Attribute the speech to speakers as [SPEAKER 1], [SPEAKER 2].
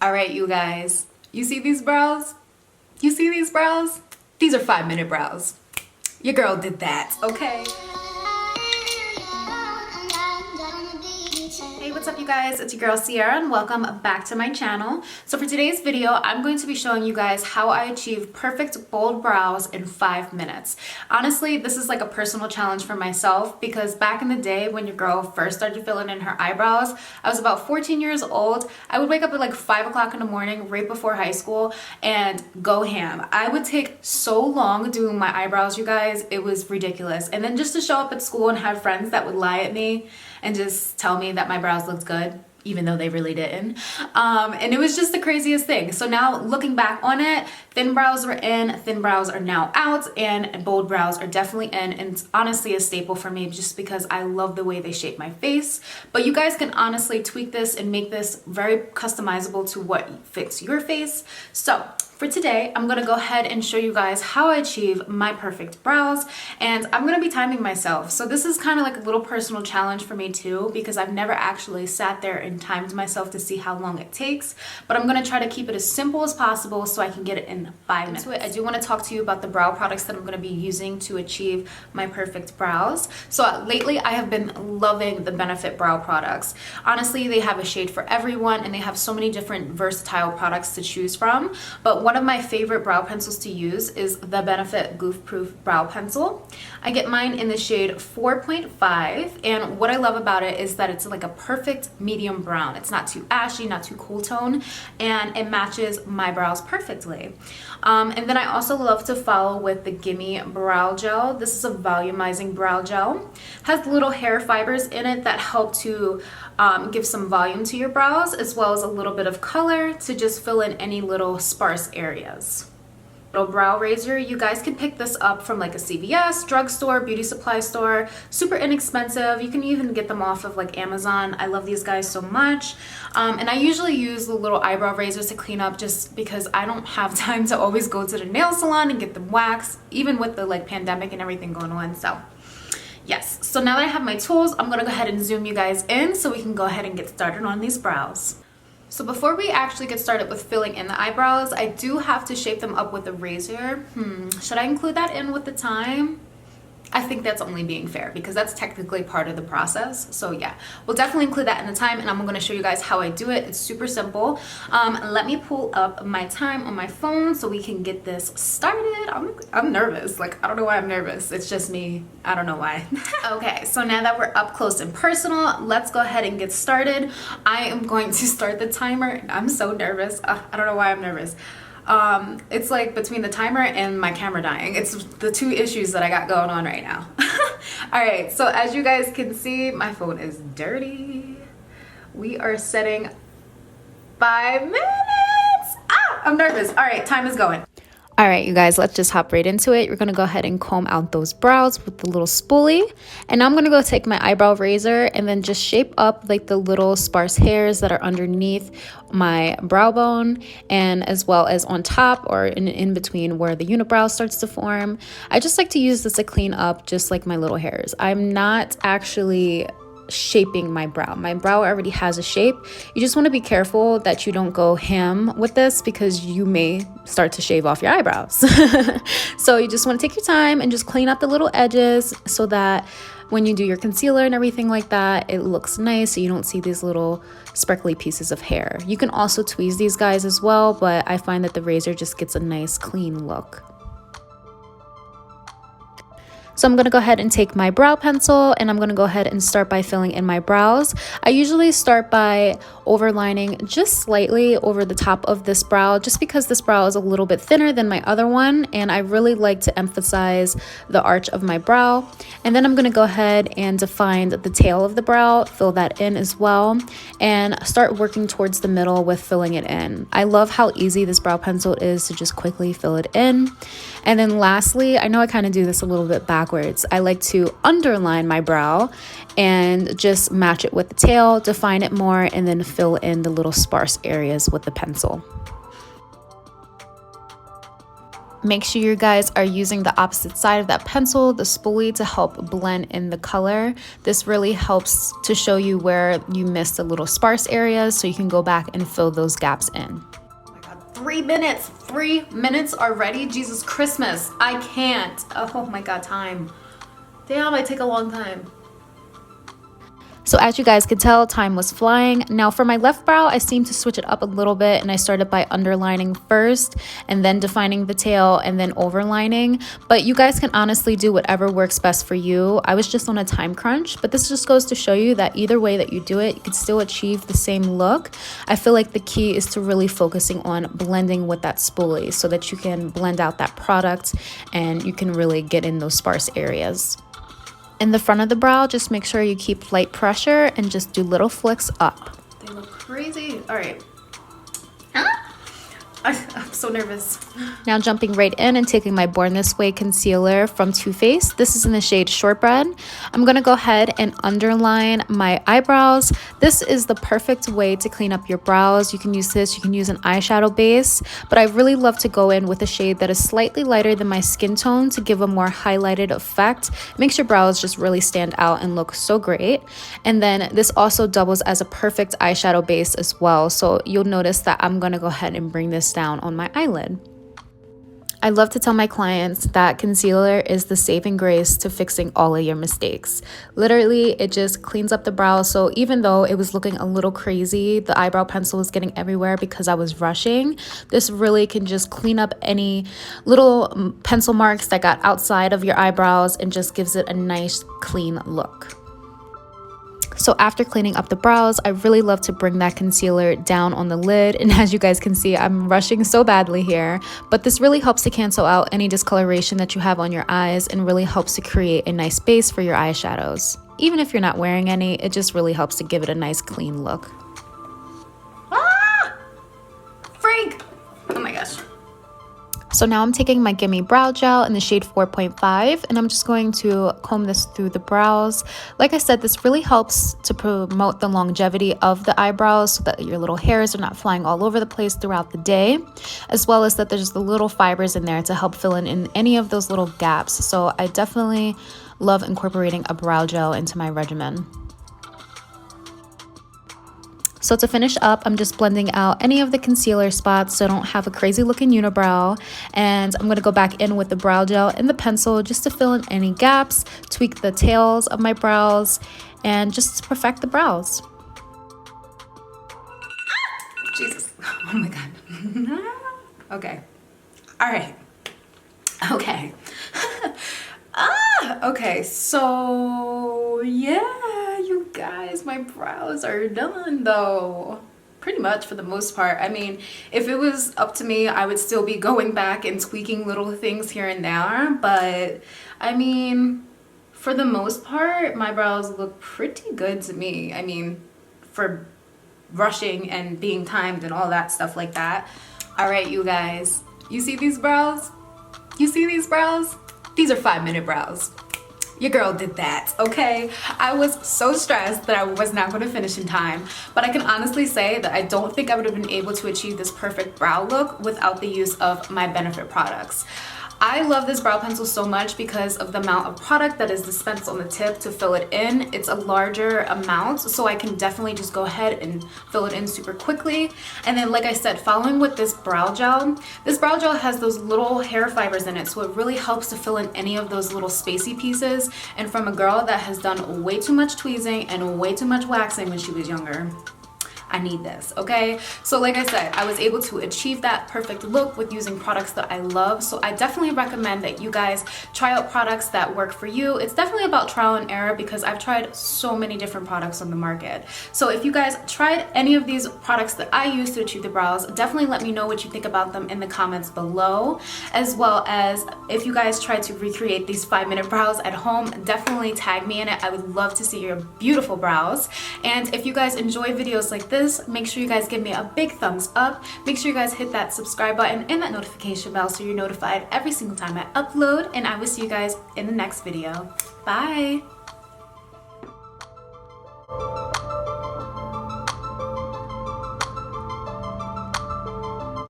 [SPEAKER 1] All right, you guys, you see these brows? You see these brows? These are 5-minute brows. Your girl did that, okay? Hey, what's up you guys? It's your girl Sierra and welcome back to my channel. So for today's video, I'm going to be showing you guys how I achieve perfect bold brows in 5 minutes. Honestly, this is like a personal challenge for myself because back in the day when your girl first started filling in her eyebrows, I was about 14 years old. I would wake up at like 5 o'clock in the morning right before high school and go ham. I would take so long doing my eyebrows, you guys. It was ridiculous. And then just to show up at school and have friends that would lie at me and just tell me that my brows looked good, even though they really didn't. And it was just the craziest thing. So now looking back on it, thin brows were in, thin brows are now out, and bold brows are definitely in. And it's honestly a staple for me just because I love the way they shape my face. But you guys can honestly tweak this and make this very customizable to what fits your face. So for today, I'm gonna go ahead and show you guys how I achieve my perfect brows, and I'm gonna be timing myself. So this is kind of like a little personal challenge for me too, because I've never actually sat there and timed myself to see how long it takes, but I'm gonna try to keep it as simple as possible so I can get it in 5 minutes. I do wanna talk to you about the brow products that I'm gonna be using to achieve my perfect brows. So lately I have been loving the Benefit brow products. Honestly, they have a shade for everyone and they have so many different versatile products to choose from, but one of my favorite brow pencils to use is the Benefit Goof Proof Brow Pencil. I get mine in the shade 4.5, and what I love about it is that it's like a perfect medium brown. It's not too ashy, not too cool tone, and it matches my brows perfectly. And then I also love to follow with the Gimme Brow Gel. This is a volumizing brow gel. It has little hair fibers in it that help to give some volume to your brows, as well as a little bit of color to just fill in any little sparse areas. Little brow razor, you guys can pick this up from like a CVS, drugstore, beauty supply store. Super inexpensive. You can even get them off of like Amazon. I love these guys so much. And I usually use the little eyebrow razors to clean up just because I don't have time to always go to the nail salon and get them waxed, even with the like pandemic and everything going on. So yes, so now that I have my tools, I'm gonna go ahead and zoom you guys in so we can go ahead and get started on these brows. So before we actually get started with filling in the eyebrows, I do have to shape them up with a razor. Should I include that in with the time? I think that's only being fair because that's technically part of the process. So yeah, we'll definitely include that in the time, and I'm gonna show you guys how I do it. It's super simple. Let me pull up my time on my phone so we can get this started. I'm nervous. Like, I don't know why I'm nervous. It's just me. I don't know why. Okay, so now that we're up close and personal, let's go ahead and get started. I am going to start the timer. I'm so nervous. I don't know why I'm nervous. It's like between the timer and my camera dying. It's the two issues that I got going on right now. All right, so as you guys can see, my phone is dirty. We are setting 5 minutes. I'm nervous. All right, time is going. All right, you guys, let's just hop right into it. You're gonna go ahead and comb out those brows with the little spoolie. And now I'm gonna go take my eyebrow razor and then just shape up like the little sparse hairs that are underneath my brow bone, and as well as on top or in between where the unibrow starts to form. I just like to use this to clean up just like my little hairs. I'm not actually shaping my brow. My brow already has a shape. You just want to be careful that you don't go ham with this because you may start to shave off your eyebrows. So you just want to take your time and just clean up the little edges so that when you do your concealer and everything like that, it looks nice so you don't see these little sparkly pieces of hair. You can also tweeze these guys as well, but I find that the razor just gets a nice clean look. So I'm going to go ahead and take my brow pencil and I'm going to go ahead and start by filling in my brows. I usually start by overlining just slightly over the top of this brow, just because this brow is a little bit thinner than my other one, and I really like to emphasize the arch of my brow. And then I'm going to go ahead and define the tail of the brow, fill that in as well, and start working towards the middle with filling it in. I love how easy this brow pencil is to just quickly fill it in. And then lastly, I know I kind of do this a little bit backwards. I like to underline my brow and just match it with the tail, define it more, and then fill in the little sparse areas with the pencil. Make sure you guys are using the opposite side of that pencil, the spoolie, to help blend in the color. This really helps to show you where you missed the little sparse areas so you can go back and fill those gaps in. Oh my God, 3 minutes! 3 minutes already? Jesus Christmas, I can't. Oh my God, time. Damn, I take a long time. So as you guys could tell, time was flying. Now for my left brow, I seem to switch it up a little bit, and I started by underlining first and then defining the tail and then overlining. But you guys can honestly do whatever works best for you. I was just on a time crunch, but this just goes to show you that either way that you do it, you can still achieve the same look. I feel like the key is to really focusing on blending with that spoolie so that you can blend out that product and you can really get in those sparse areas. In the front of the brow, just make sure you keep light pressure and just do little flicks up. They look crazy. All right. I'm so nervous. Now jumping right in and taking my Born This Way concealer from Too Faced. This is in the shade Shortbread. I'm going to go ahead and underline my eyebrows. This is the perfect way to clean up your brows. You can use this, you can use an eyeshadow base, but I really love to go in with a shade that is slightly lighter than my skin tone to give a more highlighted effect. Makes your brows just really stand out and look so great. And then this also doubles as a perfect eyeshadow base as well. So you'll notice that I'm going to go ahead and bring this down on my eyelid. I love to tell my clients that concealer is the saving grace to fixing all of your mistakes. Literally, it just cleans up the brow. So even though it was looking a little crazy, the eyebrow pencil was getting everywhere because I was rushing, this really can just clean up any little pencil marks that got outside of your eyebrows and just gives it a nice clean look. So after cleaning up the brows, I really love to bring that concealer down on the lid. And as you guys can see, I'm rushing so badly here, but this really helps to cancel out any discoloration that you have on your eyes and really helps to create a nice base for your eyeshadows. Even if you're not wearing any, it just really helps to give it a nice clean look. Ah! Freak! Oh my gosh. So now I'm taking my Gimme Brow Gel in the shade 4.5 and I'm just going to comb this through the brows. Like I said, this really helps to promote the longevity of the eyebrows so that your little hairs are not flying all over the place throughout the day, as well as that there's the little fibers in there to help fill in any of those little gaps. So I definitely love incorporating a brow gel into my regimen. So to finish up, I'm just blending out any of the concealer spots so I don't have a crazy looking unibrow. And I'm going to go back in with the brow gel and the pencil just to fill in any gaps, tweak the tails of my brows, and just to perfect the brows. Jesus. Oh my God. Okay. All right. Okay. Okay, so yeah, you guys, my brows are done though. Pretty much for the most part. I mean, if it was up to me, I would still be going back and tweaking little things here and there, but I mean, for the most part, my brows look pretty good to me. I mean, for rushing and being timed and all that stuff like that. All right, you guys, you see these brows? You see these brows? These are 5-minute brows. Your girl did that, okay? I was so stressed that I was not going to finish in time, but I can honestly say that I don't think I would have been able to achieve this perfect brow look without the use of my Benefit products. I love this brow pencil so much because of the amount of product that is dispensed on the tip to fill it in. It's a larger amount, so I can definitely just go ahead and fill it in super quickly. And then, like I said, following with this brow gel has those little hair fibers in it, so it really helps to fill in any of those little spacey pieces. And from a girl that has done way too much tweezing and way too much waxing when she was younger, I need this, okay? So like I said, I was able to achieve that perfect look with using products that I love. So I definitely recommend that you guys try out products that work for you. It's definitely about trial and error because I've tried so many different products on the market. So if you guys tried any of these products that I use to achieve the brows, definitely let me know what you think about them in the comments below. As well as if you guys try to recreate these 5-minute brows at home, definitely tag me in it. I would love to see your beautiful brows. And if you guys enjoy videos like this, make sure you guys give me a big thumbs up. Make sure you guys hit that subscribe button and that notification bell so you're notified every single time I upload. And I will see you guys in the next video. Bye!